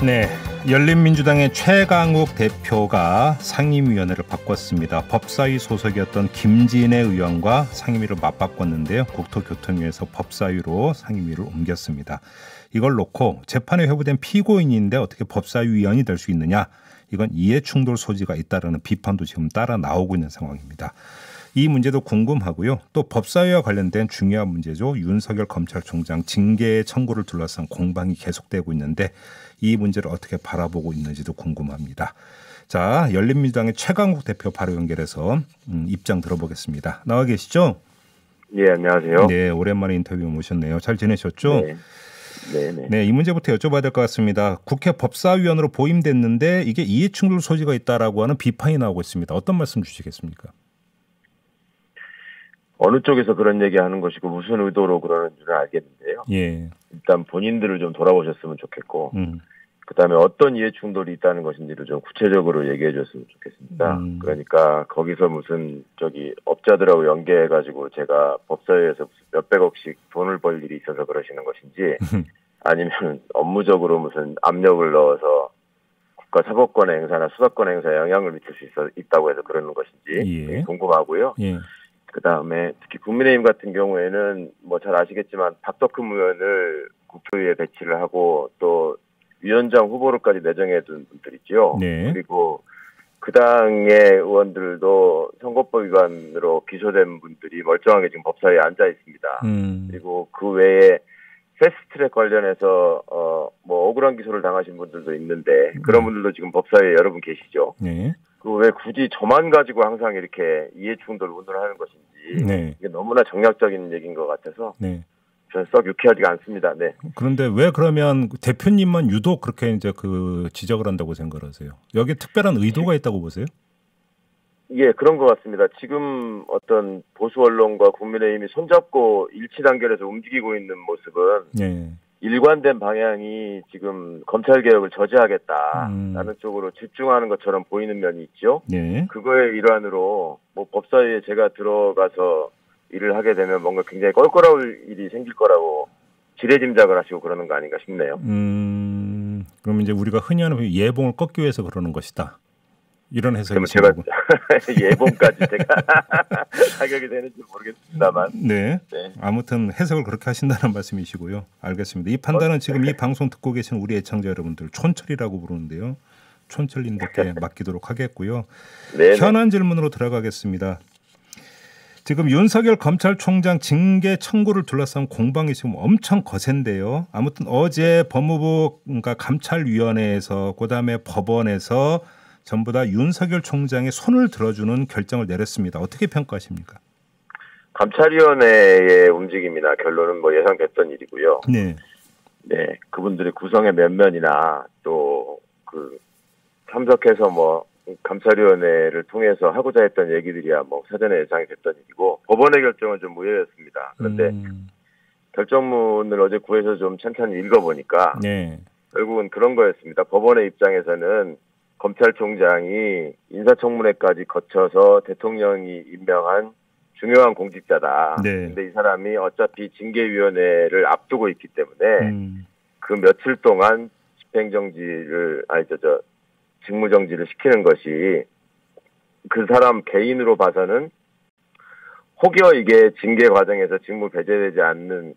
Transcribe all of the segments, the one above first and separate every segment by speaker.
Speaker 1: 네, 열린민주당의 최강욱 대표가 상임위원회를 바꿨습니다. 법사위 소속이었던 김진애 의원과 상임위를 맞바꿨는데요. 국토교통위에서 법사위로 상임위를 옮겼습니다. 이걸 놓고 재판에 회부된 피고인인데 어떻게 법사위 위원이 될 수 있느냐. 이건 이해충돌 소지가 있다라는 비판도 지금 따라 나오고 있는 상황입니다. 이 문제도 궁금하고요. 또 법사위와 관련된 중요한 문제죠. 윤석열 검찰총장 징계 청구를 둘러싼 공방이 계속되고 있는데 이 문제를 어떻게 바라보고 있는지도 궁금합니다. 자, 열린민주당의 최강욱 대표 바로 연결해서 입장 들어보겠습니다. 나와 계시죠?
Speaker 2: 예, 안녕하세요.
Speaker 1: 네, 오랜만에 인터뷰 모셨네요. 잘 지내셨죠? 네, 이 문제부터 여쭤봐야 될 것 같습니다. 국회 법사위원으로 보임됐는데 이게 이해충돌 소지가 있다라고 하는 비판이 나오고 있습니다. 어떤 말씀 주시겠습니까?
Speaker 2: 어느 쪽에서 그런 얘기하는 것이고 무슨 의도로 그러는 줄은 알겠는데요.
Speaker 1: 예.
Speaker 2: 일단 본인들을 좀 돌아보셨으면 좋겠고 그다음에 어떤 이해충돌이 있다는 것인지를 좀 구체적으로 얘기해 줬으면 좋겠습니다. 그러니까 거기서 무슨 업자들하고 연계해가지고 제가 법사위에서 무슨 몇백억씩 돈을 벌 일이 있어서 그러시는 것인지 아니면 업무적으로 무슨 압력을 넣어서 국가 사법권의 행사나 수사권의 행사에 영향을 미칠 수 있다고 해서 그러는 것인지
Speaker 1: 예.
Speaker 2: 궁금하고요.
Speaker 1: 예.
Speaker 2: 그다음에 특히 국민의힘 같은 경우에는 뭐 잘 아시겠지만 박덕흠 의원을 국토위에 배치를 하고 또 위원장 후보로까지 내정해둔 분들이죠.
Speaker 1: 네. 그리고
Speaker 2: 그 당의 의원들도 선거법 위반으로 기소된 분들이 멀쩡하게 지금 법사위에 앉아 있습니다. 그리고 그 외에 패스트트랙 관련해서 뭐 억울한 기소를 당하신 분들도 있는데 그런 분들도 지금 법사위에 여러 분 계시죠.
Speaker 1: 네.
Speaker 2: 그 왜 굳이 저만 가지고 항상 이렇게 이해충돌 운운을 하는 것인지
Speaker 1: 네.
Speaker 2: 이게 너무나 정략적인 얘기인 것 같아서
Speaker 1: 네.
Speaker 2: 저는 썩 유쾌하지가 않습니다. 네.
Speaker 1: 그런데 왜 그러면 대표님만 유독 그렇게 이제 그 지적을 한다고 생각을 하세요? 여기에 특별한 의도가 있다고 보세요?
Speaker 2: 예, 그런 것 같습니다. 지금 어떤 보수 언론과 국민의힘이 손잡고 일치 단결해서 움직이고 있는 모습은
Speaker 1: 네.
Speaker 2: 일관된 방향이 지금 검찰개혁을 저지하겠다라는 쪽으로 집중하는 것처럼 보이는 면이 있죠.
Speaker 1: 네.
Speaker 2: 그거의 일환으로 뭐 법사위에 제가 들어가서 일을 하게 되면 뭔가 굉장히 껄끄러울 일이 생길 거라고 지레짐작을 하시고 그러는 거 아닌가 싶네요.
Speaker 1: 그럼 이제 우리가 흔히 하는 예봉을 꺾기 위해서 그러는 것이다. 이런 해석이
Speaker 2: 제가 예봉까지 제가 자격이 되는지 모르겠습니다만.
Speaker 1: 네. 아무튼 해석을 그렇게 하신다는 말씀이시고요. 알겠습니다. 이 판단은 지금 이 방송 듣고 계신 우리 애청자 여러분들 촌철이라고 부르는데요. 촌철님들께 맡기도록 하겠고요. 네네. 현안 질문으로 들어가겠습니다. 지금 윤석열 검찰총장 징계 청구를 둘러싼 공방이 지금 엄청 거센데요. 아무튼 어제 법무부 그러니까 감찰위원회에서 그다음에 법원에서 전부 다 윤석열 총장의 손을 들어주는 결정을 내렸습니다. 어떻게 평가하십니까?
Speaker 2: 감찰위원회의 움직임이나 결론은 뭐 예상됐던 일이고요.
Speaker 1: 네.
Speaker 2: 네, 그분들의 구성의 면면이나 또 그 참석해서 뭐 감찰위원회를 통해서 하고자 했던 얘기들이야 뭐 사전에 예상이 됐던 일이고 법원의 결정은 좀 무효였습니다. 그런데 결정문을 어제 구해서 좀 찬찬히 읽어보니까
Speaker 1: 네.
Speaker 2: 결국은 그런 거였습니다. 법원의 입장에서는 검찰총장이 인사청문회까지 거쳐서 대통령이 임명한 중요한 공직자다.
Speaker 1: 네.
Speaker 2: 근데 이 사람이 어차피 징계위원회를 앞두고 있기 때문에 그 며칠 동안 직무정지를 시키는 것이 그 사람 개인으로 봐서는 혹여 이게 징계 과정에서 직무 배제되지 않는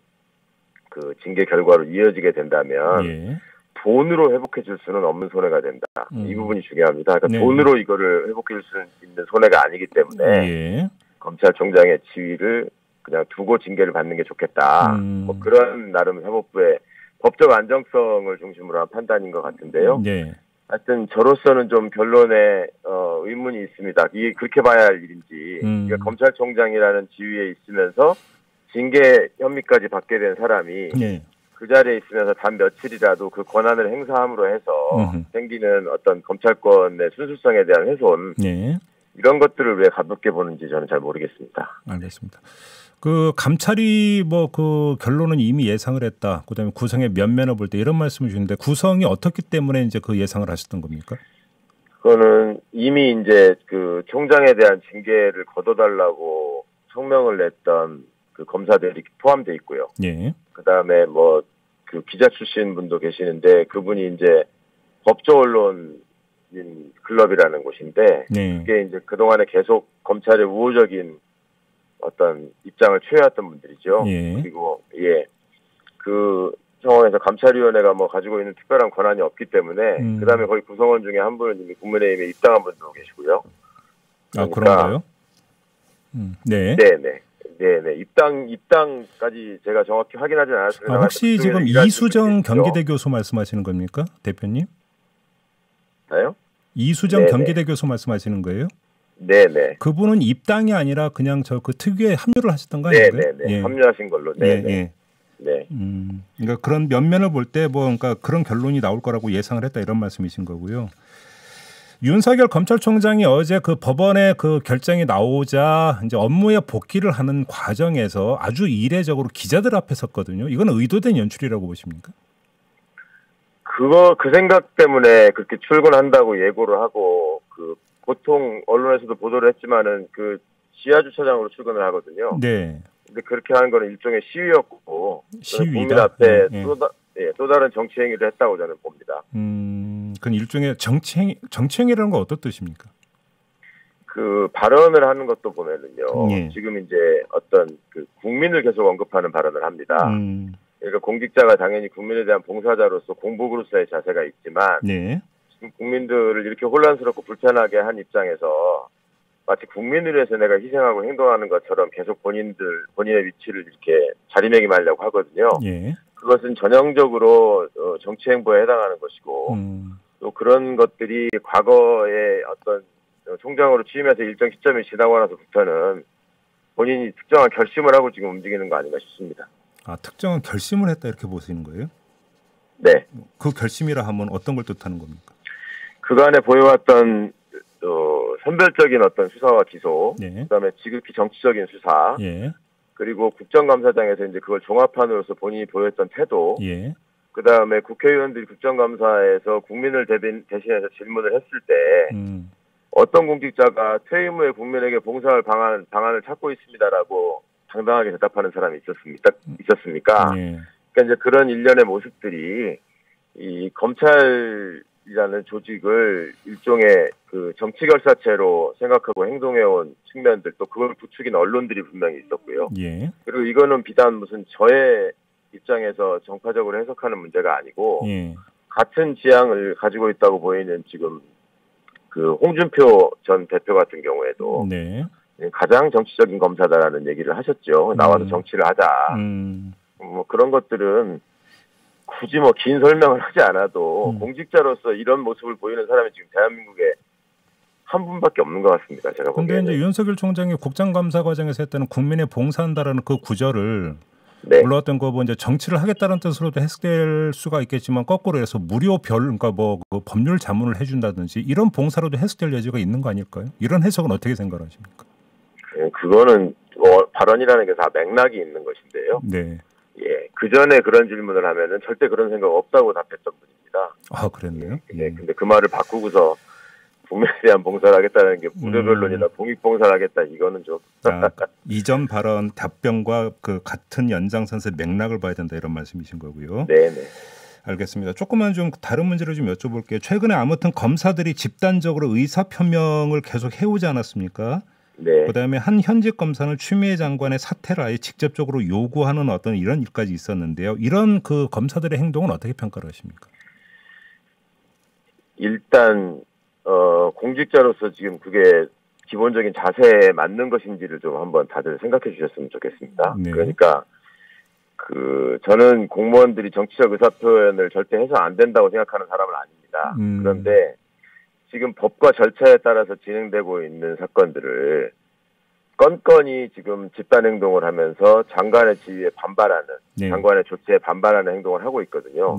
Speaker 2: 그 징계 결과로 이어지게 된다면
Speaker 1: 예.
Speaker 2: 돈으로 회복해 줄 수는 없는 손해가 된다. 이 부분이 중요합니다. 그러니까
Speaker 1: 네.
Speaker 2: 돈으로 이거를 회복해 줄 수 있는 손해가 아니기 때문에
Speaker 1: 예.
Speaker 2: 검찰총장의 지위를 그냥 두고 징계를 받는 게 좋겠다. 뭐 그런 나름 사법부의 법적 안정성을 중심으로 한 판단인 것 같은데요.
Speaker 1: 네.
Speaker 2: 하여튼 저로서는 좀 결론에 의문이 있습니다. 이게 그렇게 봐야 할 일인지 그러니까 검찰총장이라는 지위에 있으면서 징계 혐의까지 받게 된 사람이
Speaker 1: 네.
Speaker 2: 그 자리에 있으면서 단 며칠이라도 그 권한을 행사함으로 해서 생기는 어떤 검찰권의 순수성에 대한 훼손
Speaker 1: 네.
Speaker 2: 이런 것들을 왜 가볍게 보는지 저는 잘 모르겠습니다.
Speaker 1: 알겠습니다. 그 감찰이 뭐 그 결론은 이미 예상을 했다. 그다음에 구성의 면면을 볼 때 이런 말씀을 주시는데 구성이 어떻기 때문에 이제 그 예상을 하셨던 겁니까?
Speaker 2: 그거는 이미 이제 그 총장에 대한 징계를 거둬달라고 성명을 냈던 그 검사들이 포함되어 있고요.
Speaker 1: 예.
Speaker 2: 그다음에 뭐 그 기자 출신 분도 계시는데 그분이 이제 법조 언론인 클럽이라는 곳인데
Speaker 1: 네.
Speaker 2: 그게 이제 그동안에 계속 검찰의 우호적인 어떤 입장을 취해왔던 분들이죠.
Speaker 1: 예.
Speaker 2: 그리고 그 상황에서 감찰위원회가 뭐 가지고 있는 특별한 권한이 없기 때문에 그다음에 거기 구성원 중에 한 분은 이미 국민의힘에 입당한 분도 계시고요.
Speaker 1: 그러니까, 그런가요? 네.
Speaker 2: 네네. 입당까지 제가 정확히 확인하지는 않았습니다.
Speaker 1: 혹시 지금 이수정 경기대 교수 말씀하시는 겁니까, 대표님?
Speaker 2: 나요?
Speaker 1: 이수정 네네. 경기대 교수 말씀하시는 거예요?
Speaker 2: 네네.
Speaker 1: 그분은 입당이 아니라 그냥 그 특유의 합류를 하셨던 거 아닌가요?
Speaker 2: 네네. 예. 합류하신 걸로. 네네.
Speaker 1: 예. 네. 그러니까 그런 면면을 볼 때 그러니까 그런 결론이 나올 거라고 예상을 했다 이런 말씀이신 거고요. 윤석열 검찰총장이 어제 그 법원의 그 결정이 나오자 이제 업무에 복귀를 하는 과정에서 아주 이례적으로 기자들 앞에 섰거든요. 이건 의도된 연출이라고 보십니까?
Speaker 2: 그 생각 때문에 그렇게 출근한다고 예고를 하고 보통 언론에서도 보도를 했지만은 그 지하 주차장으로 출근을 하거든요.
Speaker 1: 네.
Speaker 2: 근데 그렇게 하는 거는 일종의 시위였고 국민
Speaker 1: 시위다?
Speaker 2: 앞에 또 다른 정치 행위를 했다고 저는 봅니다.
Speaker 1: 그건 일종의 정치행위라는 건 어떤 뜻입니까?
Speaker 2: 그 발언을 하는 것도 보면은요. 지금 이제 어떤 국민을 계속 언급하는 발언을 합니다. 그러니까 공직자가 당연히 국민에 대한 봉사자로서 공복으로서의 자세가 있지만 지금 국민들을 이렇게 혼란스럽고 불편하게 한 입장에서 마치 국민을 위해서 내가 희생하고 행동하는 것처럼 계속 본인의 위치를 이렇게 자리매김하려고 하거든요. 그것은 전형적으로 정치 행보에 해당하는 것이고 또 그런 것들이 과거에 어떤 총장으로 취임해서 일정 시점이 지나고 나서부터는 본인이 특정한 결심을 하고 지금 움직이는 거 아닌가 싶습니다.
Speaker 1: 특정한 결심을 했다 이렇게 보시는 거예요?
Speaker 2: 네.
Speaker 1: 그 결심이라 하면 어떤 걸 뜻하는 겁니까?
Speaker 2: 그간에 보여왔던 선별적인 어떤 수사와 기소, 그다음에 지극히 정치적인 수사, 그리고 국정감사장에서 이제 그걸 종합판으로서 본인이 보였던 태도, 그다음에 국회의원들이 국정감사에서 국민을 대신해서 질문을 했을 때 어떤 공직자가 퇴임 후에 국민에게 봉사할 방안을 찾고 있습니다라고 당당하게 대답하는 사람이 있었습니까? 그러니까 이제 그런 일련의 모습들이 이 검찰이라는 조직을 일종의 그 정치 결사체로 생각하고 행동해온 측면들 또 그걸 부추긴 언론들이 분명히 있었고요. 그리고 이거는 비단 무슨 저의 입장에서 정파적으로 해석하는 문제가 아니고 같은 지향을 가지고 있다고 보이는 지금 그 홍준표 전 대표 같은 경우에도 가장 정치적인 검사다라는 얘기를 하셨죠. 나와서 정치를 하자. 뭐 그런 것들은 굳이 뭐 긴 설명을 하지 않아도 공직자로서 이런 모습을 보이는 사람이 지금 대한민국에 한 분밖에 없는 것 같습니다. 제가 보기에는.
Speaker 1: 그런데 이제 윤석열 총장이 국정감사 과정에서 했다는 국민에 봉사한다라는 그 구절을 올라왔던 거 이제 정치를 하겠다는 뜻으로도 해석될 수가 있겠지만 거꾸로 해서 그러니까 그 법률 자문을 해준다든지 이런 봉사로도 해석될 여지가 있는 거 아닐까요? 이런 해석은 어떻게 생각하십니까?
Speaker 2: 그거는 발언이라는 게 다 맥락이 있는 것인데요. 그 전에 그런 질문을 하면은 절대 그런 생각 없다고 답했던 분입니다.
Speaker 1: 그랬네요.
Speaker 2: 근데 그 말을 바꾸고서 국민에 대한 봉사를 하겠다는 게 무료변론이나 공익봉사를 하겠다 이거는 좀
Speaker 1: 이전 발언 답변과 그 같은 연장선에서 맥락을 봐야 된다 이런 말씀이신 거고요.
Speaker 2: 네네.
Speaker 1: 알겠습니다. 조금만 좀 다른 문제를 좀 여쭤볼게요. 최근에 아무튼 검사들이 집단적으로 의사표명을 계속 해오지 않았습니까? 그다음에 한 현직 검사는 추미애 장관의 사퇴를 아예 직접적으로 요구하는 어떤 이런 일까지 있었는데요. 이런 그 검사들의 행동은 어떻게 평가를 하십니까?
Speaker 2: 일단 공직자로서 지금 그게 기본적인 자세에 맞는 것인지를 좀 한번 다들 생각해 주셨으면 좋겠습니다. 그러니까 저는 공무원들이 정치적 의사표현을 절대 해서 안 된다고 생각하는 사람은 아닙니다. 그런데 지금 법과 절차에 따라서 진행되고 있는 사건들을 건건이 지금 집단행동을 하면서 장관의 지위에 반발하는, 장관의 조치에 반발하는 행동을 하고 있거든요.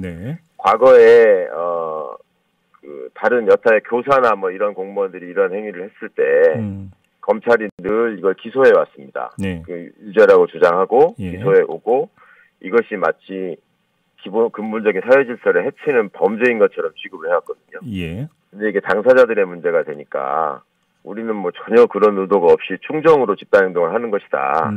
Speaker 2: 과거에 다른 여타의 교사나 뭐 이런 공무원들이 이런 행위를 했을 때 검찰이 늘 이걸 기소해 왔습니다. 유죄라고 주장하고 기소해 오고 이것이 마치 근본적인 사회 질서를 해치는 범죄인 것처럼 취급을 해왔거든요. 근데 이게 당사자들의 문제가 되니까 우리는 뭐 전혀 그런 의도가 없이 충정으로 집단행동을 하는 것이다.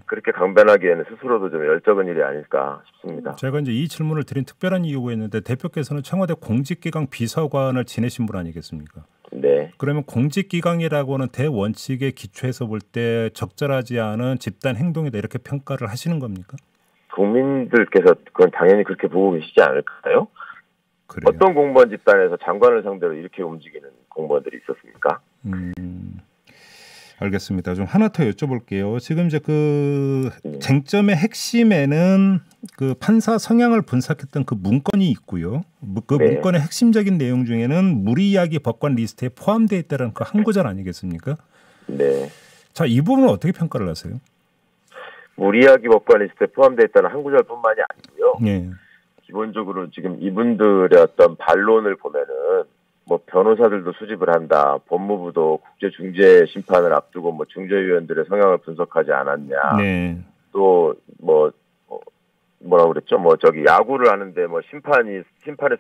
Speaker 2: 그렇게 강변하기에는 스스로도 좀 열적은 일이 아닐까 싶습니다.
Speaker 1: 제가 이제 이 질문을 드린 특별한 이유가 있는데 대표께서는 청와대 공직기강 비서관을 지내신 분 아니겠습니까?
Speaker 2: 네.
Speaker 1: 그러면 공직기강이라고는 대원칙에 기초해서 볼 때 적절하지 않은 집단 행동이다 이렇게 평가를 하시는 겁니까?
Speaker 2: 국민들께서 그건 당연히 그렇게 보고 계시지 않을까요? 그래요? 어떤 공무원 집단에서 장관을 상대로 이렇게 움직이는 공무원들이 있었습니까?
Speaker 1: 알겠습니다. 좀 하나 더 여쭤볼게요. 지금 이제 그 쟁점의 핵심에는 그 판사 성향을 분석했던 그 문건이 있고요. 그 네. 문건의 핵심적인 내용 중에는 무리이야기 법관 리스트에 포함되어 있다는 그 한 구절 아니겠습니까?
Speaker 2: 네.
Speaker 1: 자, 이 부분은 어떻게 평가를 하세요?
Speaker 2: 무리이야기 법관 리스트에 포함되어 있다는 한 구절뿐만이 아니고요.
Speaker 1: 네.
Speaker 2: 기본적으로 지금 이분들의 어떤 반론을 보면은 뭐 변호사들도 수집을 한다. 법무부도 국제중재 심판을 앞두고 뭐 중재위원들의 성향을 분석하지 않았냐.
Speaker 1: 네.
Speaker 2: 또 뭐라고 그랬죠? 뭐 저기 야구를 하는데 뭐 심판의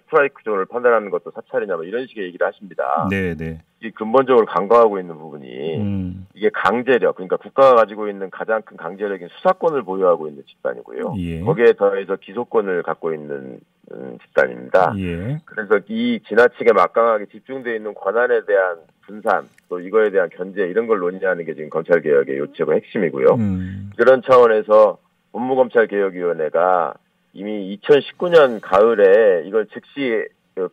Speaker 2: 스트라이크 존을 판단하는 것도 사찰이냐 뭐 이런 식의 얘기를 하십니다.
Speaker 1: 네, 네.
Speaker 2: 이 근본적으로 간과하고 있는 부분이 이게 강제력, 그러니까 국가가 가지고 있는 가장 큰 강제력인 수사권을 보유하고 있는 집단이고요.
Speaker 1: 예.
Speaker 2: 거기에 더해서 기소권을 갖고 있는 집단입니다.
Speaker 1: 예.
Speaker 2: 그래서 이 지나치게 막강하게 집중되어 있는 권한에 대한 분산, 또 이거에 대한 견제 이런 걸 논의하는 게 지금 검찰개혁의 요체고 핵심이고요. 그런 차원에서 법무검찰개혁위원회가 이미 2019년 가을에 이걸 즉시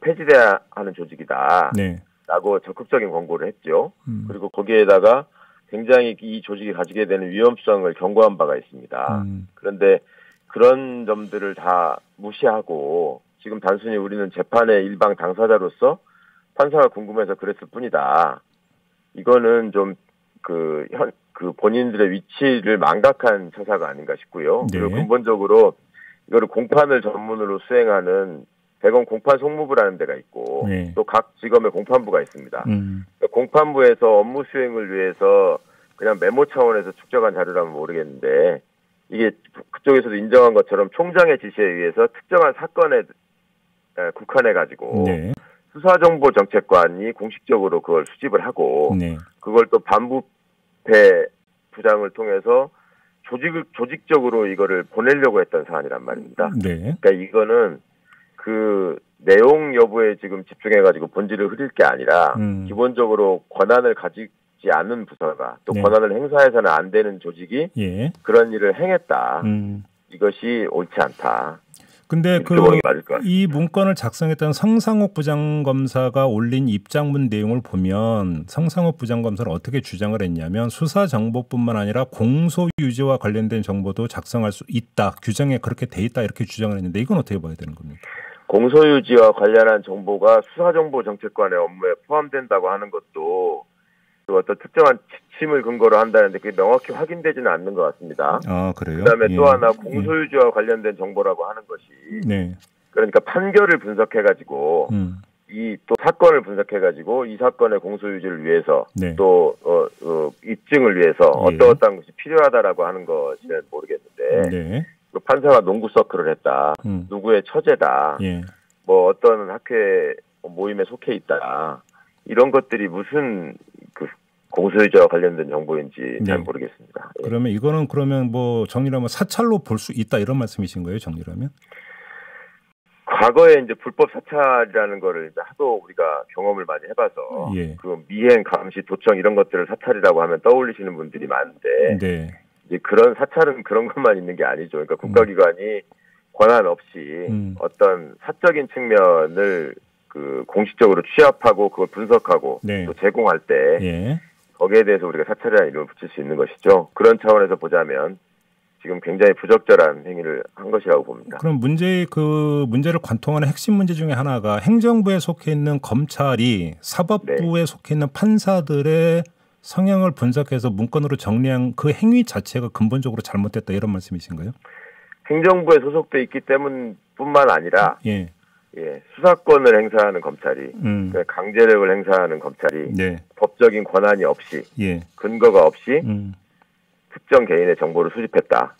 Speaker 2: 폐지돼야 하는 조직이다.
Speaker 1: 네.
Speaker 2: 라고 적극적인 권고를 했죠. 그리고 거기에다가 굉장히 이 조직이 가지게 되는 위험성을 경고한 바가 있습니다. 그런데 그런 점들을 다 무시하고 지금 단순히 우리는 재판의 일방 당사자로서 판사가 궁금해서 그랬을 뿐이다. 이거는 좀 그 본인들의 위치를 망각한 처사가 아닌가 싶고요.
Speaker 1: 네.
Speaker 2: 그리고 근본적으로 이거를 공판을 전문으로 수행하는 대검 공판 송무부라는 데가 있고
Speaker 1: 네.
Speaker 2: 또 각 지검의 공판부가 있습니다. 공판부에서 업무 수행을 위해서 그냥 메모 차원에서 축적한 자료라면 모르겠는데 이게 그쪽에서도 인정한 것처럼 총장의 지시에 의해서 특정한 사건에 국한해가지고
Speaker 1: 네.
Speaker 2: 수사정보정책관이 공식적으로 그걸 수집을 하고
Speaker 1: 네.
Speaker 2: 그걸 또 반부패 부장을 통해서 조직적으로 이거를 보내려고 했던 사안이란 말입니다.
Speaker 1: 네.
Speaker 2: 그러니까 이거는 그 내용 여부에 지금 집중해가지고 본질을 흐릴 게 아니라 기본적으로 권한을 가지지 않는 부서가 또
Speaker 1: 네.
Speaker 2: 권한을 행사해서는 안 되는 조직이
Speaker 1: 예.
Speaker 2: 그런 일을 행했다. 이것이 옳지 않다.
Speaker 1: 근데 이 문건을 작성했던 성상욱 부장검사가 올린 입장문 내용을 보면 성상욱 부장검사는 어떻게 주장을 했냐면 수사 정보뿐만 아니라 공소 유지와 관련된 정보도 작성할 수 있다. 규정에 그렇게 돼 있다 이렇게 주장을 했는데 이건 어떻게 봐야 되는 겁니까?
Speaker 2: 공소유지와 관련한 정보가 수사정보정책관의 업무에 포함된다고 하는 것도 그 어떤 특정한 지침을 근거로 한다는데 그게 명확히 확인되지는 않는 것 같습니다.
Speaker 1: 아, 그래요?
Speaker 2: 그다음에
Speaker 1: 예.
Speaker 2: 또 하나 공소유지와 관련된 정보라고 하는 것이
Speaker 1: 네.
Speaker 2: 그러니까 판결을 분석해가지고 이 또 사건을 분석해가지고 이 사건의 공소유지를 위해서
Speaker 1: 네.
Speaker 2: 또 입증을 위해서 어떠어떠한 것이 필요하다라고 하는 것은 모르겠는데
Speaker 1: 네.
Speaker 2: 그 판사가 농구 서클을 했다. 누구의 처제다.
Speaker 1: 예.
Speaker 2: 뭐 어떤 학회 모임에 속해 있다. 이런 것들이 무슨 그 공소유지와 관련된 정보인지 잘 모르겠습니다. 예.
Speaker 1: 그러면 이거는 뭐 정리하면 사찰로 볼 수 있다 이런 말씀이신 거예요? 정리하면?
Speaker 2: 과거에 이제 불법 사찰이라는 거를 이제 하도 우리가 경험을 많이 해봐서
Speaker 1: 예.
Speaker 2: 그 미행, 감시, 도청 이런 것들을 사찰이라고 하면 떠올리시는 분들이 많은데
Speaker 1: 네.
Speaker 2: 이제 그런 사찰은 그런 것만 있는 게 아니죠. 그러니까 국가기관이 권한 없이 어떤 사적인 측면을 그 공식적으로 취합하고 그걸 분석하고
Speaker 1: 네.
Speaker 2: 또 제공할 때
Speaker 1: 예.
Speaker 2: 거기에 대해서 우리가 사찰이라는 이름을 붙일 수 있는 것이죠. 그런 차원에서 보자면 지금 굉장히 부적절한 행위를 한 것이라고 봅니다.
Speaker 1: 그럼 문제를 관통하는 핵심 문제 중에 하나가 행정부에 속해 있는 검찰이 사법부에 속해 있는 판사들의 성향을 분석해서 문건으로 정리한 그 행위 자체가 근본적으로 잘못됐다 이런 말씀이신가요?
Speaker 2: 행정부에 소속돼 있기 때문뿐만 아니라
Speaker 1: 예,
Speaker 2: 수사권을 행사하는 검찰이 강제력을 행사하는 검찰이 법적인 권한이 없이 근거가 없이 특정 개인의 정보를 수집했다.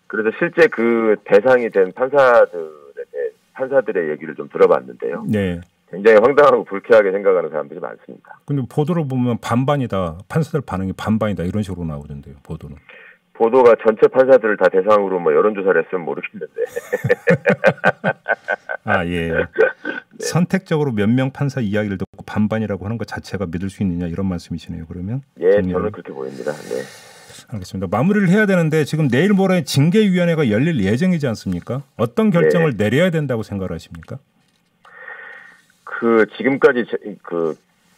Speaker 2: 그래서 실제 그 대상이 된 판사들의 얘기를 좀 들어봤는데요. 굉장히 황당하고 불쾌하게 생각하는 사람들이 많습니다.
Speaker 1: 근데 보도를 보면 반반이다. 판사들 반응이 반반이다. 이런 식으로 나오던데요. 보도는.
Speaker 2: 보도가 전체 판사들을 다 대상으로 뭐 여론조사를 했으면 모르겠는데.
Speaker 1: 아, 예. 네. 선택적으로 몇 명 판사 이야기를 듣고 반반이라고 하는 것 자체가 믿을 수 있느냐 이런 말씀이시네요. 그러면.
Speaker 2: 예, 저는 그렇게 보입니다. 네.
Speaker 1: 알겠습니다. 마무리를 해야 되는데 지금 내일 모레 징계위원회가 열릴 예정이지 않습니까? 어떤 결정을 네. 내려야 된다고 생각을 하십니까?
Speaker 2: 지금까지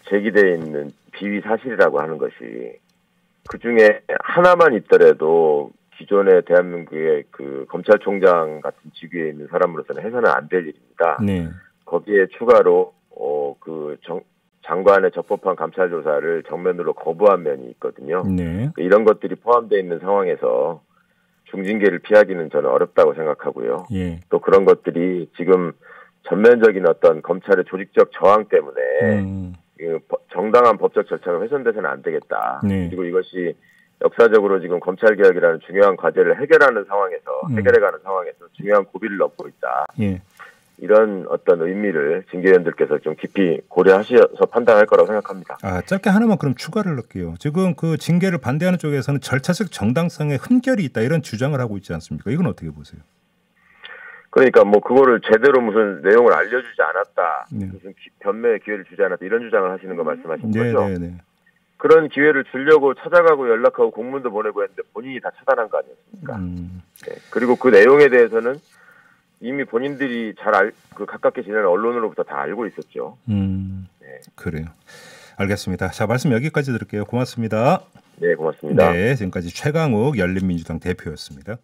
Speaker 2: 제기되어 있는 비위 사실이라고 하는 것이 그 중에 하나만 있더라도 기존의 대한민국의 검찰총장 같은 직위에 있는 사람으로서는 해서는 안 될 일입니다. 네. 거기에 추가로 장관의 적법한 감찰 조사를 정면으로 거부한 면이 있거든요. 네. 이런 것들이 포함되어 있는 상황에서 중징계를 피하기는 저는 어렵다고 생각하고요. 예. 또 그런 것들이 지금 전면적인 어떤 검찰의 조직적 저항 때문에 정당한 법적 절차가 훼손돼서는 안 되겠다. 네. 그리고 이것이 역사적으로 지금 검찰개혁이라는 중요한 과제를 해결해가는 상황에서 중요한 고비를 넘고 있다. 예. 이런 어떤 의미를 징계위원들께서 좀 깊이 고려하셔서 판단할 거라고 생각합니다.
Speaker 1: 짧게 하나만 그럼 추가를 넣을게요. 지금 그 징계를 반대하는 쪽에서는 절차적 정당성에 흠결이 있다 이런 주장을 하고 있지 않습니까? 이건 어떻게 보세요?
Speaker 2: 그러니까 뭐 그거를 제대로 무슨 내용을 알려주지 않았다, 네. 무슨 변매의 기회를 주지 않았다 이런 주장을 하시는 거 말씀하신 거죠? 네. 그런 기회를 주려고 찾아가고 연락하고 공문도 보내고 했는데 본인이 다 차단한 거 아니었습니까? 네. 그리고 그 내용에 대해서는 이미 본인들이 가깝게 지내는 언론으로부터 다 알고 있었죠.
Speaker 1: 네. 그래요. 알겠습니다. 자, 말씀 여기까지 드릴게요. 고맙습니다.
Speaker 2: 네, 고맙습니다.
Speaker 1: 네, 지금까지 최강욱 열린민주당 대표였습니다.